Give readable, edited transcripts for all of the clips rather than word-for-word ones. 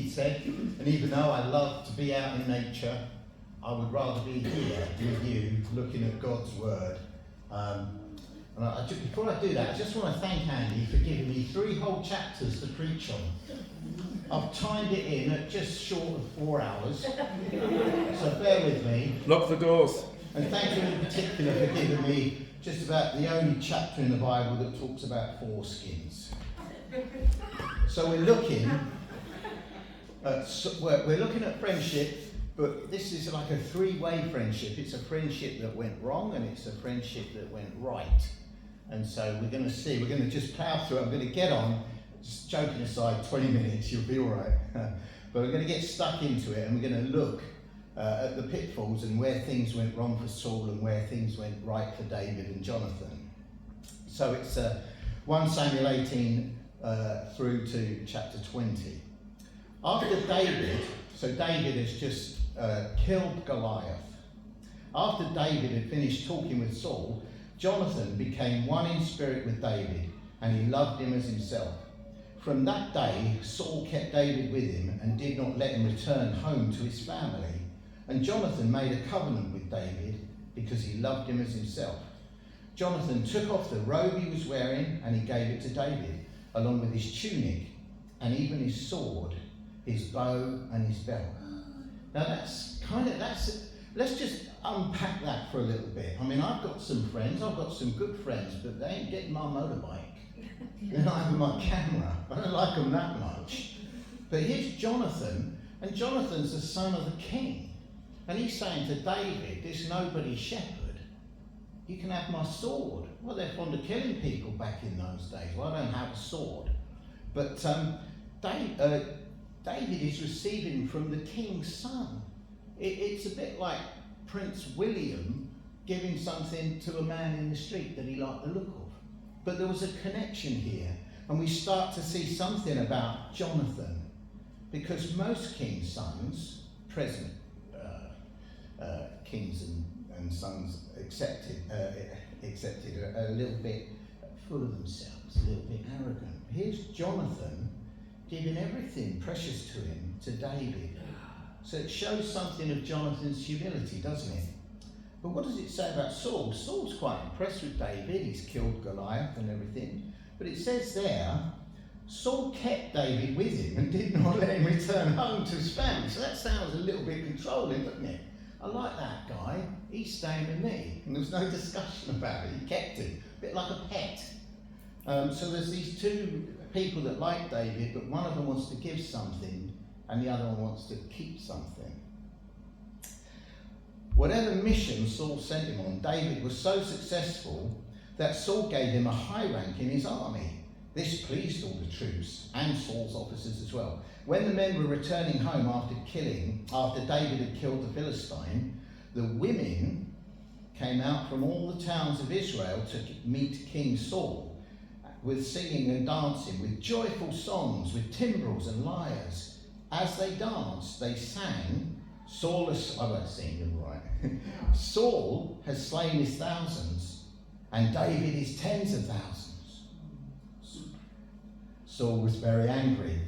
he said, and even though I love to be out in nature, I would rather be here with you looking at God's Word. Before I do that, I just want to thank Andy for giving me 3 whole chapters to preach on. I've timed it in at just short of 4 hours, so bear with me. Lock the doors. And thank you in particular for giving me just about the only chapter in the Bible that talks about foreskins. So we're looking at friendship, but this is like a 3-way friendship. It's a friendship that went wrong and it's a friendship that went right. And so we're going to just plough through. I'm going to get on, just joking aside, 20 minutes, you'll be all right. But we're going to get stuck into it and we're going to look at the pitfalls and where things went wrong for Saul and where things went right for David and Jonathan. So it's 1 Samuel 18 through to chapter 20. After David has just killed Goliath. After David had finished talking with Saul, Jonathan became one in spirit with David, and he loved him as himself. From that day, Saul kept David with him and did not let him return home to his family. And Jonathan made a covenant with David because he loved him as himself. Jonathan took off the robe he was wearing and he gave it to David, along with his tunic and even his sword, his bow and his belt. Now let's just unpack that for a little bit. I mean, I've got some good friends, but they ain't getting my motorbike. They're not having my camera. I don't like them that much. But here's Jonathan, and Jonathan's the son of the king. And he's saying to David, this nobody shepherd, you can have my sword. Well, they're fond of killing people back in those days. Well, I don't have a sword. But David is receiving from the king's son. It's a bit like Prince William giving something to a man in the street that he liked the look of. But there was a connection here, and we start to see something about Jonathan, because most king's sons, present kings and sons accepted are a little bit full of themselves, a little bit arrogant. Here's Jonathan giving everything precious to him to David. So it shows something of Jonathan's humility, doesn't it? But what does it say about Saul? Saul's quite impressed with David. He's killed Goliath and everything. But it says there, Saul kept David with him and did not let him return home to his family. So that sounds a little bit controlling, doesn't it? I like that guy. He's staying with me. And there was no discussion about it. He kept him, a bit like a pet. So there's these 2 people that like David, but one of them wants to give something and the other one wants to keep something. Whatever mission Saul sent him on, David was so successful that Saul gave him a high rank in his army. This pleased all the troops and Saul's officers as well. When the men were returning home after David had killed the Philistine, the women came out from all the towns of Israel to meet King Saul, with singing and dancing, with joyful songs, with timbrels and lyres. As they danced, they sang, Saul has slain his thousands, and David his tens of thousands. Saul was very angry.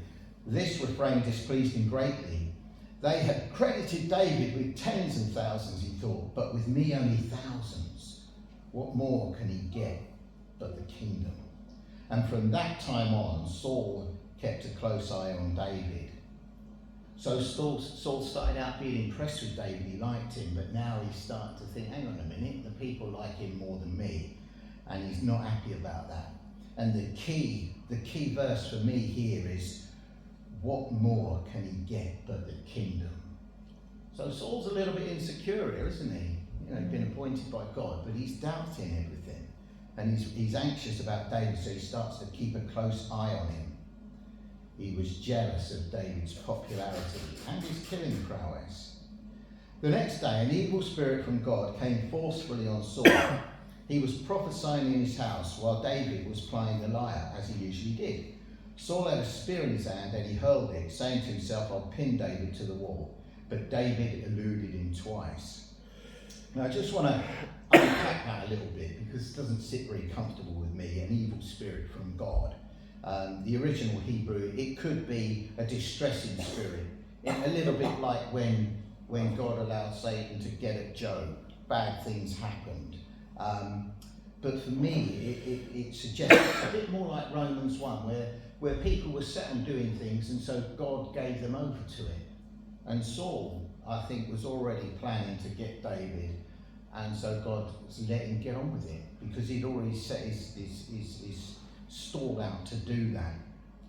This refrain displeased him greatly. They had credited David with tens of thousands, he thought, but with me only thousands. What more can he get but the kingdom? And from that time on, Saul kept a close eye on David. So Saul started out being impressed with David. He liked him, but now he's starting to think, hang on a minute, the people like him more than me. And he's not happy about that. And the key verse for me here is, what more can he get but the kingdom? So Saul's a little bit insecure here, isn't he? You know, he's been appointed by God, but he's doubting everything. And he's anxious about David, so he starts to keep a close eye on him. He was jealous of David's popularity and his killing prowess. The next day, an evil spirit from God came forcefully on Saul. He was prophesying in his house while David was playing the lyre, as he usually did. Saul had a spear in his hand and he hurled it, saying to himself, I'll pin David to the wall. But David eluded him twice. Now I just want to unpack that a little bit, because it doesn't sit very comfortable with me, an evil spirit from God. The original Hebrew, it could be a distressing spirit, a little bit like when God allowed Satan to get at Job, bad things happened. But for me, it suggests a bit more like Romans 1, where people were set on doing things, and so God gave them over to it. And Saul, I think, was already planning to get David, and so God let him get on with it, because he'd already set his stall out to do that.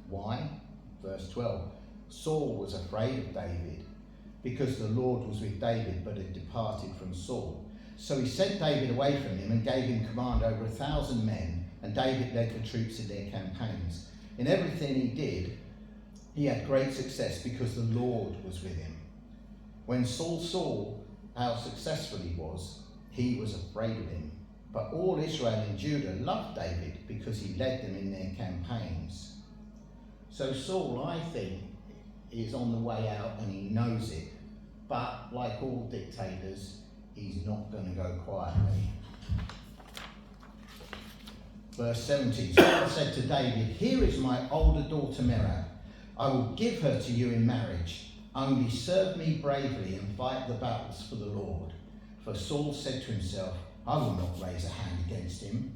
Why? Verse 12. Saul was afraid of David, because the Lord was with David, but had departed from Saul. So he sent David away from him and gave him command over 1,000 men, and David led the troops in their campaigns. In everything he did, he had great success because the Lord was with him. When Saul saw how successful he was afraid of him. But all Israel and Judah loved David because he led them in their campaigns. So Saul, I think, is on the way out and he knows it. But like all dictators, he's not going to go quietly. Verse 17, Saul said to David, "Here is my older daughter Merab. I will give her to you in marriage. Only serve me bravely and fight the battles for the Lord." For Saul said to himself, "I will not raise a hand against him.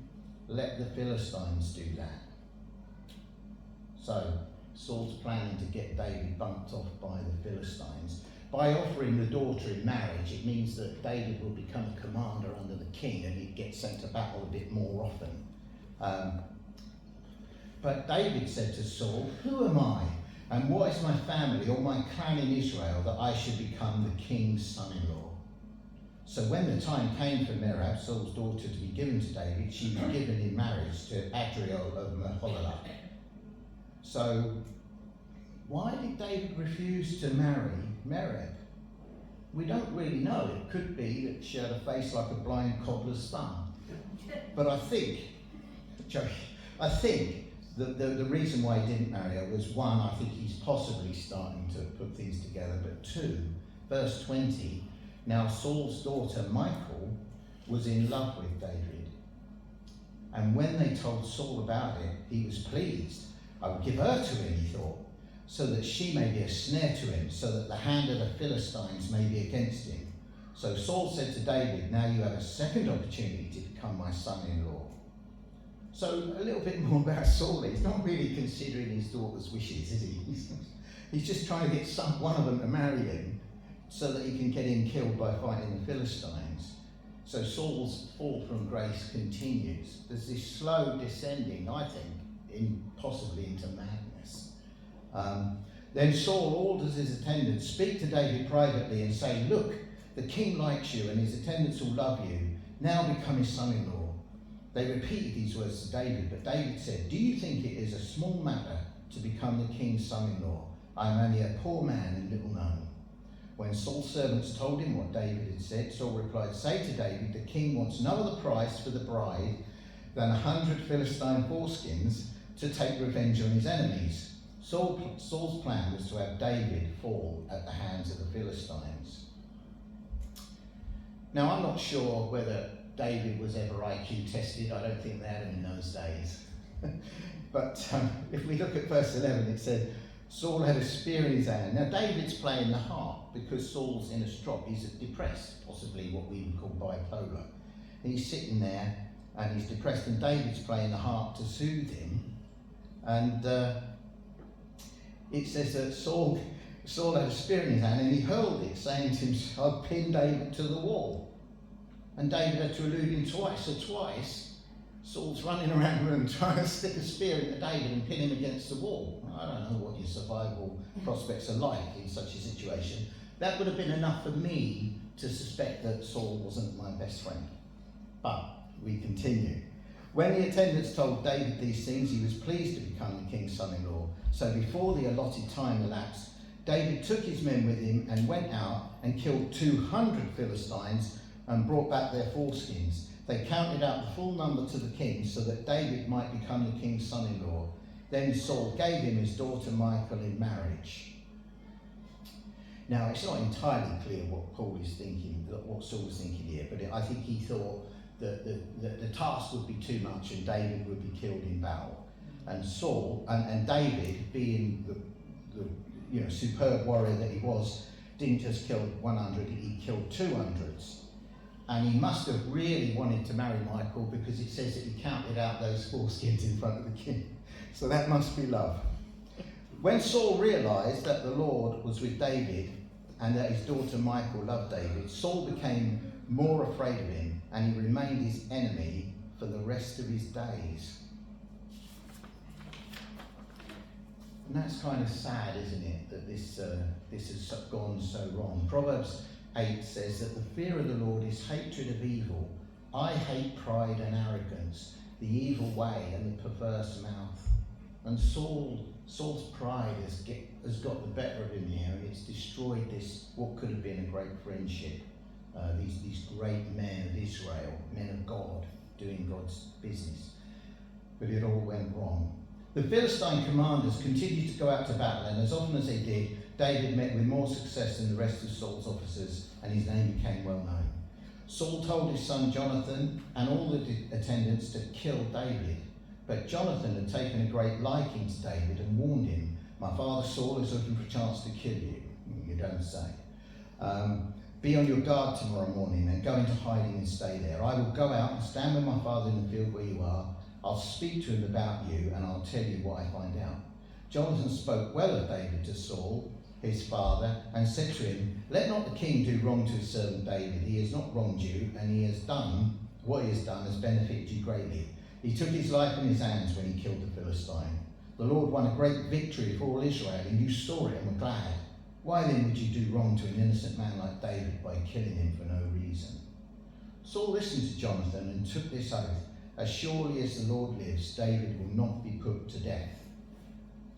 Let the Philistines do that." So Saul's planning to get David bumped off by the Philistines. By offering the daughter in marriage, it means that David will become a commander under the king and he'd get sent to battle a bit more often. But David said to Saul, "Who am I, and what is my family or my clan in Israel that I should become the king's son-in-law?" So when the time came for Merab, Saul's daughter, to be given to David, she was given in marriage to Adriel of Meholah. So why did David refuse to marry Merab? We don't really know. It could be that she had a face like a blind cobbler's thumb. But I think the reason why he didn't marry her was, one, I think he's possibly starting to put things together, but two, verse 20, now Saul's daughter Michal was in love with David. And when they told Saul about it, he was pleased. "I will give her to him," he thought, "so that she may be a snare to him, so that the hand of the Philistines may be against him." So Saul said to David, "Now you have a second opportunity to become my son-in-law." So a little bit more about Saul. He's not really considering his daughter's wishes, is he? He's just trying to get one of them to marry him so that he can get him killed by fighting the Philistines. So Saul's fall from grace continues. There's this slow descending, I think, possibly into madness. Then Saul orders his attendants, "Speak to David privately and say, 'Look, the king likes you and his attendants will love you. Now become his son-in-law.'" They repeated these words to David, but David said, "Do you think it is a small matter to become the king's son-in-law? I am only a poor man and little known." When Saul's servants told him what David had said, Saul replied, "Say to David, the king wants no other price for the bride than 100 Philistine foreskins to take revenge on his enemies." Saul's plan was to have David fall at the hands of the Philistines. Now, I'm not sure whether David was ever IQ tested. I don't think they had him in those days. But if we look at verse 11, it said, Saul had a spear in his hand. Now, David's playing the harp because Saul's in a strop. He's depressed, possibly what we would call bipolar. And he's sitting there and he's depressed, and David's playing the harp to soothe him. And it says that Saul had a spear in his hand and he hurled it, saying to himself, "I'll pin David to the wall." And David had to elude him twice. So twice, Saul's running around the room trying to stick a spear into David and pin him against the wall. I don't know what your survival prospects are like in such a situation. That would have been enough for me to suspect that Saul wasn't my best friend. But we continue. When the attendants told David these things, he was pleased to become the king's son-in-law. So before the allotted time elapsed, David took his men with him and went out and killed 200 Philistines and brought back their foreskins. They counted out the full number to the king so that David might become the king's son-in-law. Then Saul gave him his daughter Michal in marriage. Now, it's not entirely clear what Paul is thinking, what Saul was thinking here, but I think he thought that the task would be too much and David would be killed in battle. And Saul and David, being the superb warrior that he was, didn't just kill 100, he killed 200s. And he must have really wanted to marry Michal, because it says that he counted out those foreskins in front of the king. So that must be love. When Saul realised that the Lord was with David and that his daughter Michal loved David, Saul became more afraid of him, and he remained his enemy for the rest of his days. And that's kind of sad, isn't it, that this has gone so wrong. Proverbs 8 says that the fear of the Lord is hatred of evil. I hate pride and arrogance, the evil way and the perverse mouth. And Saul's pride has got the better of him here, and it's destroyed what could have been a great friendship. These great men of Israel, men of God, doing God's business. But it all went wrong. The Philistine commanders continued to go out to battle, and as often as they did, David met with more success than the rest of Saul's officers, and his name became well known. Saul told his son Jonathan and all the attendants to kill David, but Jonathan had taken a great liking to David and warned him, "My father Saul is looking for a chance to kill you." You don't say. "Be on your guard tomorrow morning and go into hiding and stay there. I will go out and stand with my father in the field where you are. I'll speak to him about you, and I'll tell you what I find out." Jonathan spoke well of David to Saul, his father, and said to him, "Let not the king do wrong to his servant David. He has not wronged you, and what he has done has benefited you greatly. He took his life in his hands when he killed the Philistine. The Lord won a great victory for all Israel, and you saw it and were glad. Why then would you do wrong to an innocent man like David by killing him for no reason?" Saul listened to Jonathan and took this oath: "As surely as the Lord lives, David will not be put to death."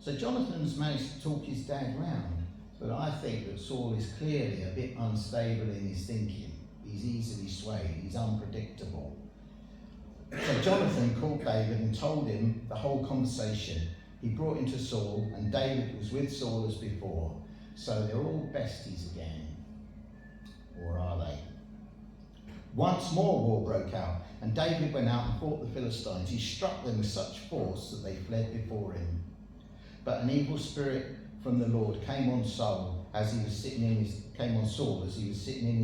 So Jonathan's managed to talk his dad round, but I think that Saul is clearly a bit unstable in his thinking. He's easily swayed, he's unpredictable. So Jonathan called David and told him the whole conversation. He brought him to Saul, and David was with Saul as before. So they're all besties again. Or are they? Once more war broke out, and David went out and fought the Philistines. He struck them with such force that they fled before him. But an evil spirit from the Lord came on Saul as he was sitting in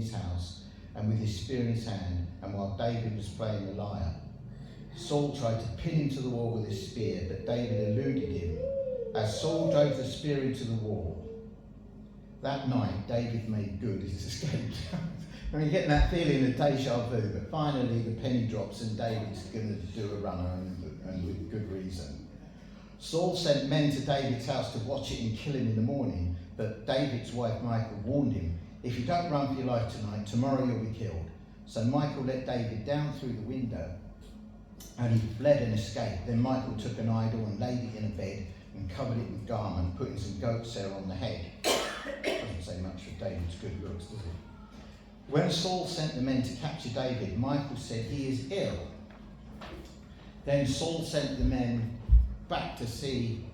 his house, and with his spear in his hand, and while David was playing the lyre. Saul tried to pin him to the wall with his spear, but David eluded him as Saul drove the spear into the wall. That night, David made good his escape. I mean, getting that feeling of deja vu, but finally the penny drops and David's going to do a runner, and with good reason. Saul sent men to David's house to watch it and kill him in the morning, but David's wife Michal warned him, "If you don't run for your life tonight, tomorrow you'll be killed." So Michal let David down through the window, and he fled and escaped. Then Michal took an idol and laid it in a bed and covered it with garment, putting some goat's hair on the head. Doesn't say much for David's good looks, does it? When Saul sent the men to capture David, Michal said, "He is ill." Then Saul sent the men back to see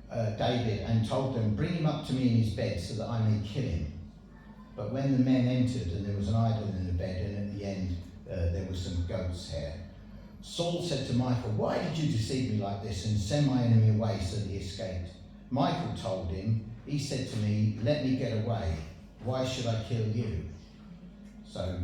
David and told them, "Bring him up to me in his bed so that I may kill him." But when the men entered, and there was an idol in the bed, and at the end there was some goat's hair, Saul said to Michal, "Why did you deceive me like this and send my enemy away so that he escaped?" Michal told him, "He said to me, 'Let me get away. Why should I kill you?'" So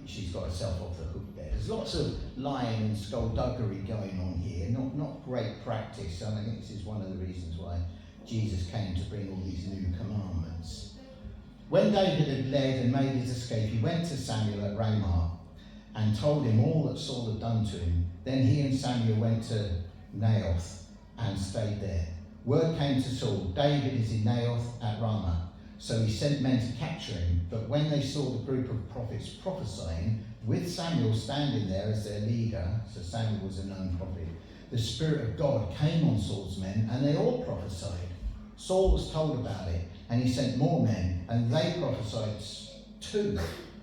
she's got herself off the hook there. There's lots of lying and skullduggery going on here. Not great practice. And I think this is one of the reasons why Jesus came to bring all these new commandments. When David had led and made his escape, he went to Samuel at Ramah and told him all that Saul had done to him. Then he and Samuel went to Naioth and stayed there. Word came to Saul, "David is in Naioth at Ramah." So he sent men to capture him, but when they saw the group of prophets prophesying, with Samuel standing there as their leader, so Samuel was a known prophet, the Spirit of God came on Saul's men, and they all prophesied. Saul was told about it, and he sent more men, and they prophesied too.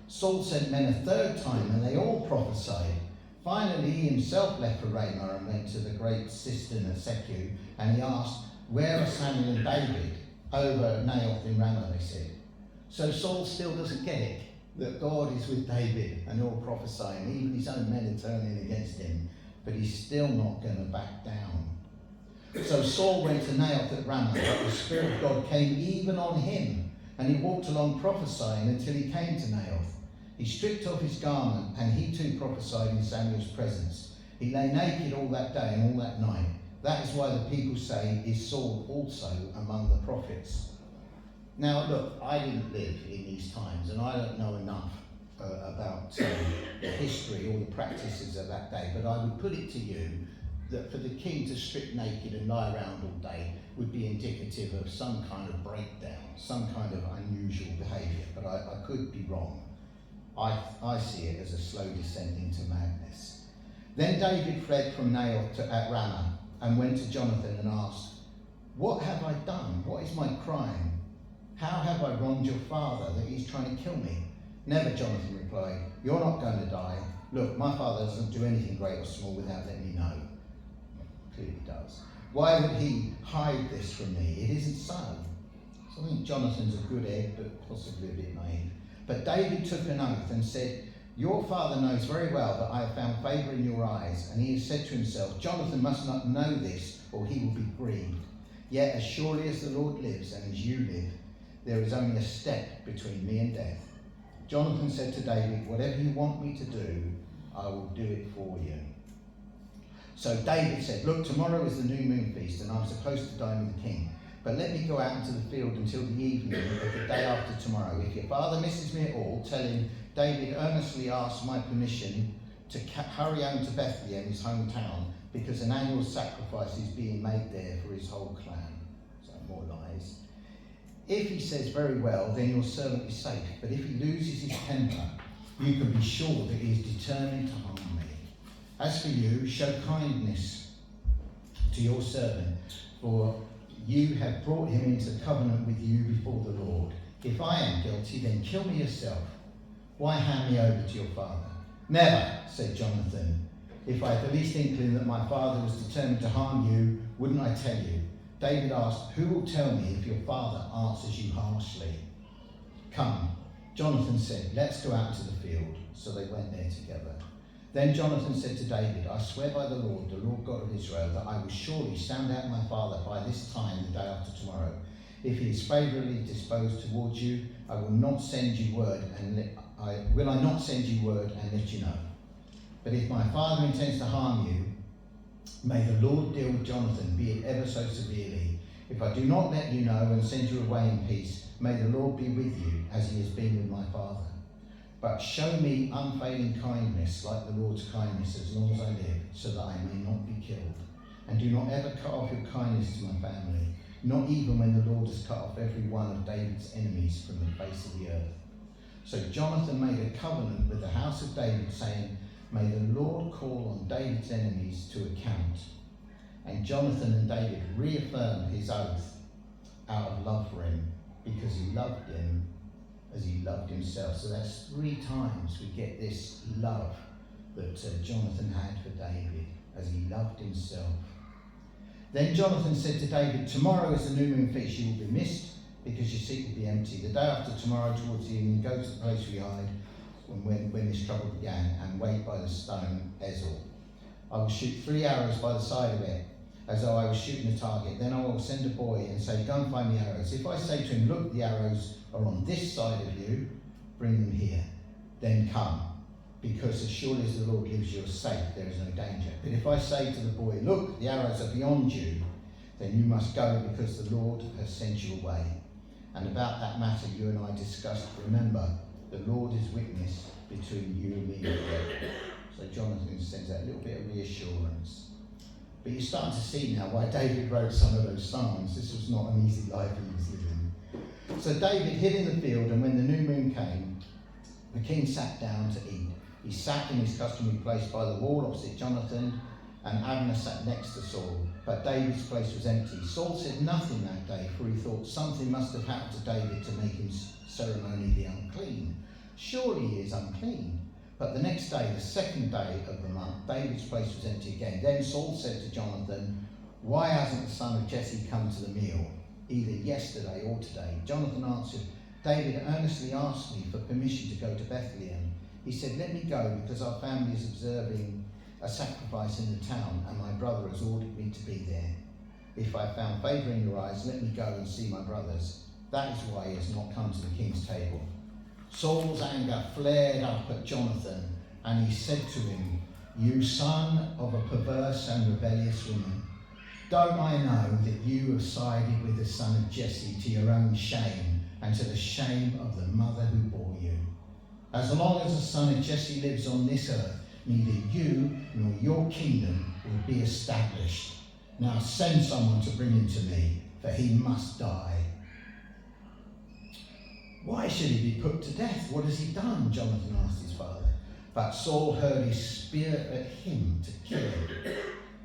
Saul sent men a third time, and they all prophesied. Finally, he himself left for Ramah and went to the great cistern at Secu, and he asked, "Where are Samuel and David?" "Over at Naioth in Ramah," they said. So Saul still doesn't get it, that God is with David and all prophesying. Even his own men are turning against him. but he's still not going to back down. So Saul went to Naioth at Ramah, but the Spirit of God came even on him, and he walked along prophesying until he came to Naioth. He stripped off his garment, and he too prophesied in Samuel's presence. He lay naked all that day and all that night. That is why the people say, is Saul also among the prophets? Now look, I didn't live in these times, and I don't know enough about the history or the practices of that day, but I would put it to you that for the king to strip naked and lie around all day would be indicative of some kind of breakdown, some kind of unusual behaviour, but I could be wrong. I see it as a slow descent into madness. Then David fled from Naioth at Ramah and went to Jonathan and asked, "What have I done? What is my crime? How have I wronged your father that he's trying to kill me?" "Never," Jonathan replied. "You're not going to die. Look, my father doesn't do anything great or small without letting me know." Clearly does. "Why would he hide this from me? It isn't so." So I think Jonathan's a good egg, but possibly a bit naive. But David took an oath and said, "Your father knows very well that I have found favour in your eyes." And he has said to himself, "Jonathan must not know this, or he will be grieved. Yet as surely as the Lord lives and as you live, there is only a step between me and death." Jonathan said to David, "Whatever you want me to do, I will do it for you." So David said, "Look, tomorrow is the new moon feast, and I'm supposed to dine with the king. But let me go out into the field until the evening of the day after tomorrow. If your father misses me at all, tell him David earnestly asks my permission to hurry home to Bethlehem, his hometown, because an annual sacrifice is being made there for his whole clan." So more lies. "If he says very well, then your servant is safe. But if he loses his temper, you can be sure that he is determined to harm me. As for you, show kindness to your servant, for you have brought him into covenant with you before the Lord. If I am guilty, then kill me yourself. Why hand me over to your father?" "Never," said Jonathan. "If I had the least inkling that my father was determined to harm you, wouldn't I tell you?" David asked, "Who will tell me if your father answers you harshly?" "Come," Jonathan said, "let's go out into the field." So they went there together. Then Jonathan said to David, "I swear by the Lord God of Israel, that I will surely sound out my father by this time the day after tomorrow. If he is favourably disposed towards you, I will not send you word and let you know. But if my father intends to harm you, may the Lord deal with Jonathan, be it ever so severely. If I do not let you know and send you away in peace, may the Lord be with you as he has been with my father. But show me unfailing kindness like the Lord's kindness as long as I live, so that I may not be killed. And do not ever cut off your kindness to my family, not even when the Lord has cut off every one of David's enemies from the face of the earth." So Jonathan made a covenant with the house of David, saying, "May the Lord call on David's enemies to account." And Jonathan and David reaffirmed his oath out of love for him, because he loved him as he loved himself. So that's 3 times we get this love that Jonathan had for David, as he loved himself. Then Jonathan said to David, "Tomorrow is the new moon feast. You will be missed, because your seat will be empty. The day after tomorrow, towards the evening, go to the place we hide when this trouble began, and wait by the stone Ezel. I will shoot 3 arrows by the side of it, as though I was shooting a target. Then I will send a boy and say, 'Go and find the arrows.' If I say to him, 'Look, the arrows are on this side of you, bring them here. Then come, because as surely as the Lord lives, you are safe, there is no danger. But if I say to the boy, 'Look, the arrows are beyond you,' then you must go, because the Lord has sent you away." And about that matter you and I discussed. Remember, the Lord is witness between you and me. So Jonathan sends that little bit of reassurance. But you're starting to see now why David wrote some of those psalms. This was not an easy life he was living. So David hid in the field, and when the new moon came, the king sat down to eat. He sat in his customary place by the wall opposite Jonathan, and Abner sat next to Saul. But David's place was empty. Saul said nothing that day, for he thought something must have happened to David to make him ceremonially unclean. Surely he is unclean. But the next day, the 2nd day of the month, David's place was empty again. Then Saul said to Jonathan, "Why hasn't the son of Jesse come to the meal, either yesterday or today?" Jonathan answered, "David earnestly asked me for permission to go to Bethlehem. He said, 'Let me go, because our family is observing a sacrifice in the town, and my brother has ordered me to be there. If I found favour in your eyes, let me go and see my brothers. That is why he has not come to the king's table." Saul's anger flared up at Jonathan, and he said to him, "You son of a perverse and rebellious woman, don't I know that you have sided with the son of Jesse to your own shame and to the shame of the mother who bore you? As long as the son of Jesse lives on this earth, neither you nor your kingdom will be established. Now send someone to bring him to me, for he must die." "Why should he be put to death? What has he done?" Jonathan asked his father. But Saul hurled his spear at him to kill him.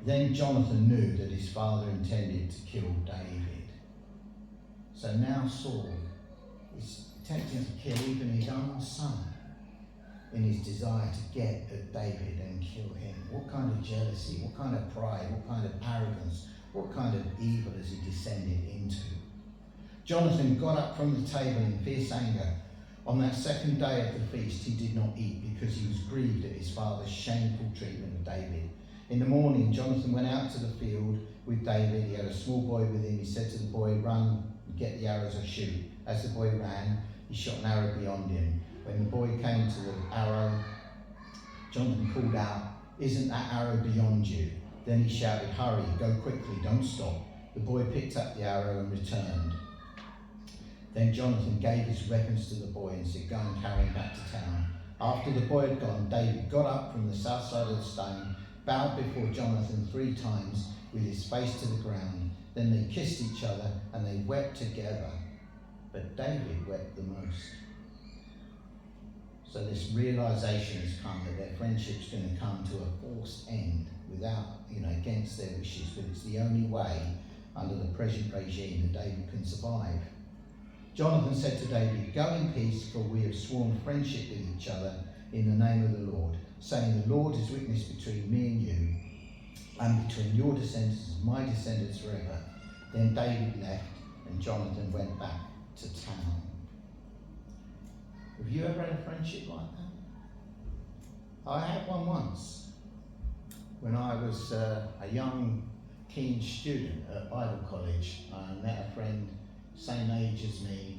Then Jonathan knew that his father intended to kill David. So now Saul is attempting to kill even his own son in his desire to get at David and kill him. What kind of jealousy, what kind of pride, what kind of arrogance, what kind of evil has he descended into? Jonathan got up from the table in fierce anger. On that second day of the feast, he did not eat because he was grieved at his father's shameful treatment of David. In the morning, Jonathan went out to the field with David. He had a small boy with him. He said to the boy, "Run and get the arrows I shoot." As the boy ran, he shot an arrow beyond him. When the boy came to the arrow, Jonathan called out, "Isn't that arrow beyond you?" Then he shouted, "Hurry, go quickly, don't stop." The boy picked up the arrow and returned. Then Jonathan gave his weapons to the boy and said, "Go and carry him back to town." After the boy had gone, David got up from the south side of the stone, bowed before Jonathan 3 times with his face to the ground. Then they kissed each other and they wept together. But David wept the most. So this realization has come that their friendship's going to come to a forced end without, against their wishes, but it's the only way under the present regime that David can survive. Jonathan said to David, "Go in peace, for we have sworn friendship with each other in the name of the Lord, saying, 'The Lord is witness between me and you, and between your descendants and my descendants forever.'" Then David left, and Jonathan went back to town. Have you ever had a friendship like that? I had one once. When I was a young, keen student at Bible college, I met a friend same age as me,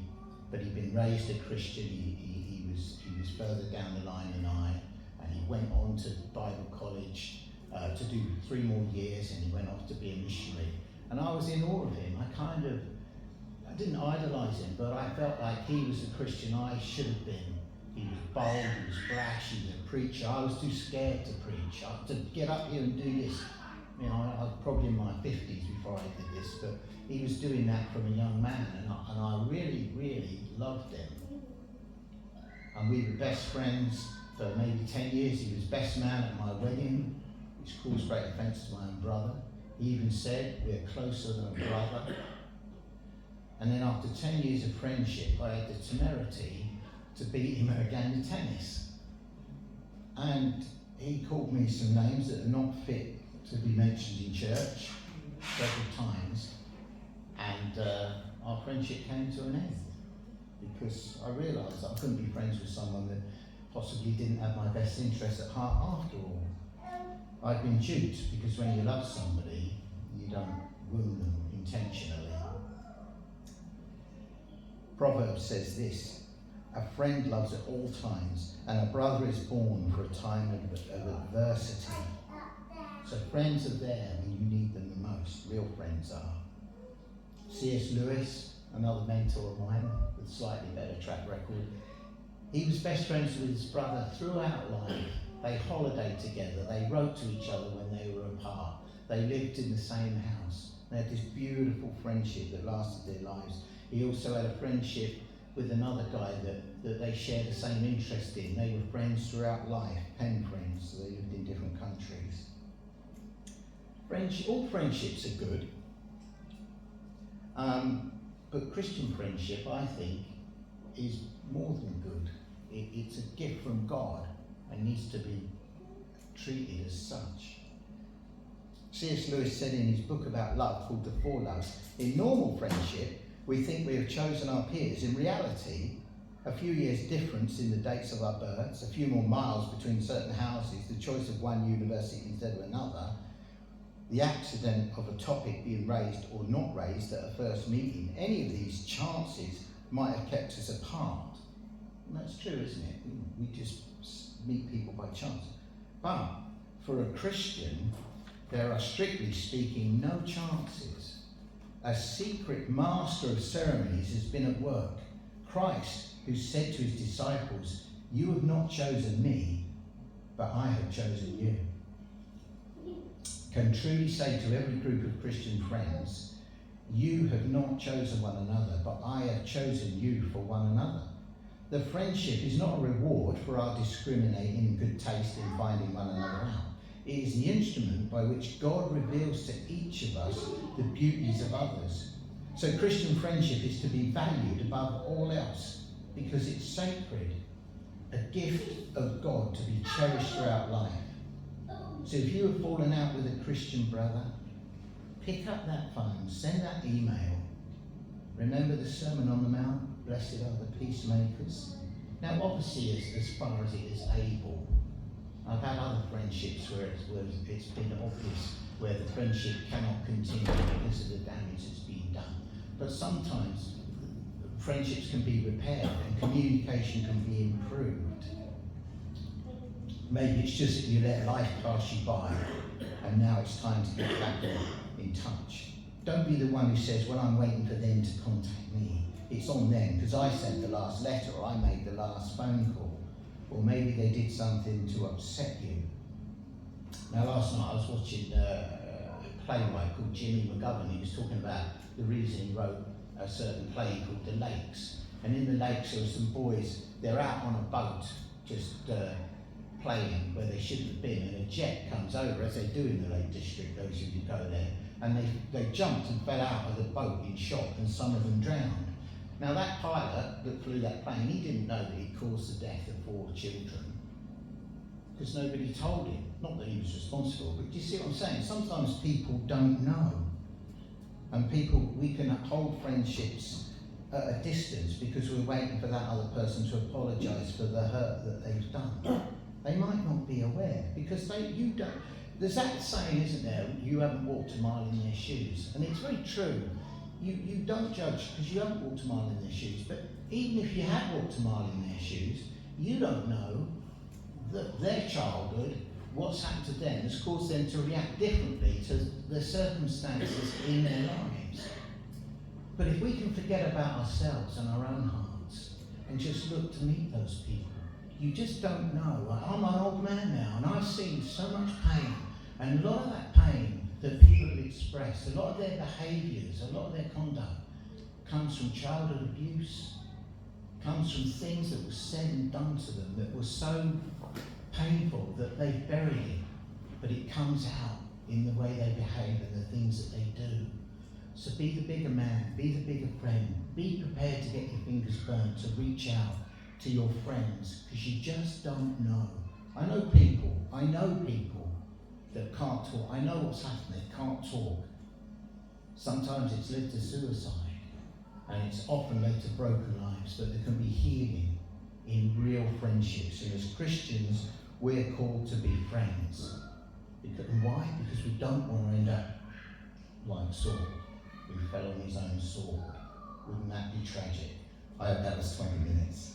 but he'd been raised a Christian. He was further down the line than I, and he went on to Bible college to do 3 more years, and he went off to be a missionary. And I was in awe of him. I didn't idolise him, but I felt like he was the Christian I should have been. He was bold, he was brash, he was a preacher. I was too scared to preach. To get up here and do this. I was probably in my 50s before I did this, but he was doing that from a young man, and I really, really loved him. And we were best friends for maybe 10 years. He was best man at my wedding, which caused great offence to my own brother. He even said, "We're closer than a brother." And then after 10 years of friendship, I had the temerity to beat him at a game of tennis. And he called me some names that are not fit to be mentioned in church several times. And our friendship came to an end because I realised that I couldn't be friends with someone that possibly didn't have my best interests at heart after all. I'd been duped, because when you love somebody, you don't wound them intentionally. Proverbs says this: "A friend loves at all times, and a brother is born for a time of adversity." So friends are there when you need them the most. Real friends are. C.S. Lewis, another mentor of mine with a slightly better track record, he was best friends with his brother throughout life. They holidayed together, they wrote to each other when they were apart, they lived in the same house. They had this beautiful friendship that lasted their lives. He also had a friendship with another guy that they shared the same interest in. They were friends throughout life, pen friends, so they lived in different countries. All friendships are good, but Christian friendship, I think, is more than good. It's a gift from God and needs to be treated as such. C.S. Lewis said in his book about love, called The Four Loves, "In normal friendship, we think we have chosen our peers. In reality, a few years difference in the dates of our births, a few more miles between certain houses, the choice of one university instead of another, the accident of a topic being raised or not raised at a first meeting, any of these chances might have kept us apart. And that's true, isn't it? We just meet people by chance. But for a Christian, there are, strictly speaking, no chances. A secret master of ceremonies has been at work. Christ, who said to his disciples, "You have not chosen me, but I have chosen you," can truly say to every group of Christian friends, "You have not chosen one another, but I have chosen you for one another." The friendship is not a reward for our discriminating good taste in finding one another out. It is the instrument by which God reveals to each of us the beauties of others. So Christian friendship is to be valued above all else because it's sacred, a gift of God to be cherished throughout life. So if you have fallen out with a Christian brother, pick up that phone, send that email. Remember the Sermon on the Mount, blessed are the peacemakers. Now obviously as far as it is able, I've had other friendships where it's been obvious where the friendship cannot continue because of the damage that's been done. But sometimes friendships can be repaired and communication can be improved. Maybe it's just that you let life pass you by and now it's time to get back in touch. Don't be the one who says, "Well, I'm waiting for them to contact me." It's on them because I sent the last letter or I made the last phone call. Or maybe they did something to upset you. Now last night I was watching a playwright called Jimmy McGovern. He was talking about the reason he wrote a certain play called The Lakes. And in The Lakes there were some boys, they're out on a boat just playing where they shouldn't have been, and a jet comes over, as they do in the Lake District, those of you who go there, and they jumped and fell out of the boat in shock, and some of them drowned. Now that pilot that flew that plane, he didn't know that he'd caused the death of 4 children because nobody told him. Not that he was responsible, but do you see what I'm saying? Sometimes people don't know. And we can hold friendships at a distance because we're waiting for that other person to apologise for the hurt that they've done. They might not be aware because you don't. There's that saying, isn't there? You haven't walked a mile in their shoes. And it's very true. You don't judge because you haven't walked a mile in their shoes, but even if you have walked a mile in their shoes, you don't know that their childhood, what's happened to them, has caused them to react differently to the circumstances in their lives. But if we can forget about ourselves and our own hearts and just look to meet those people, you just don't know. I'm an old man now and I've seen so much pain, and a lot of that pain that people have expressed, a lot of their behaviours, a lot of their conduct comes from childhood abuse, comes from things that were said and done to them that were so painful that they buried it, but it comes out in the way they behave and the things that they do. So be the bigger man, be the bigger friend, be prepared to get your fingers burnt, to reach out to your friends, because you just don't know. I know people that can't talk. I know what's happening, they can't talk. Sometimes it's led to suicide, and it's often led to broken lives, but there can be healing in real friendships. And as Christians, we're called to be friends. Why? Because we don't want to end up like Saul, who fell on his own sword. Wouldn't that be tragic? I hope that was 20 minutes.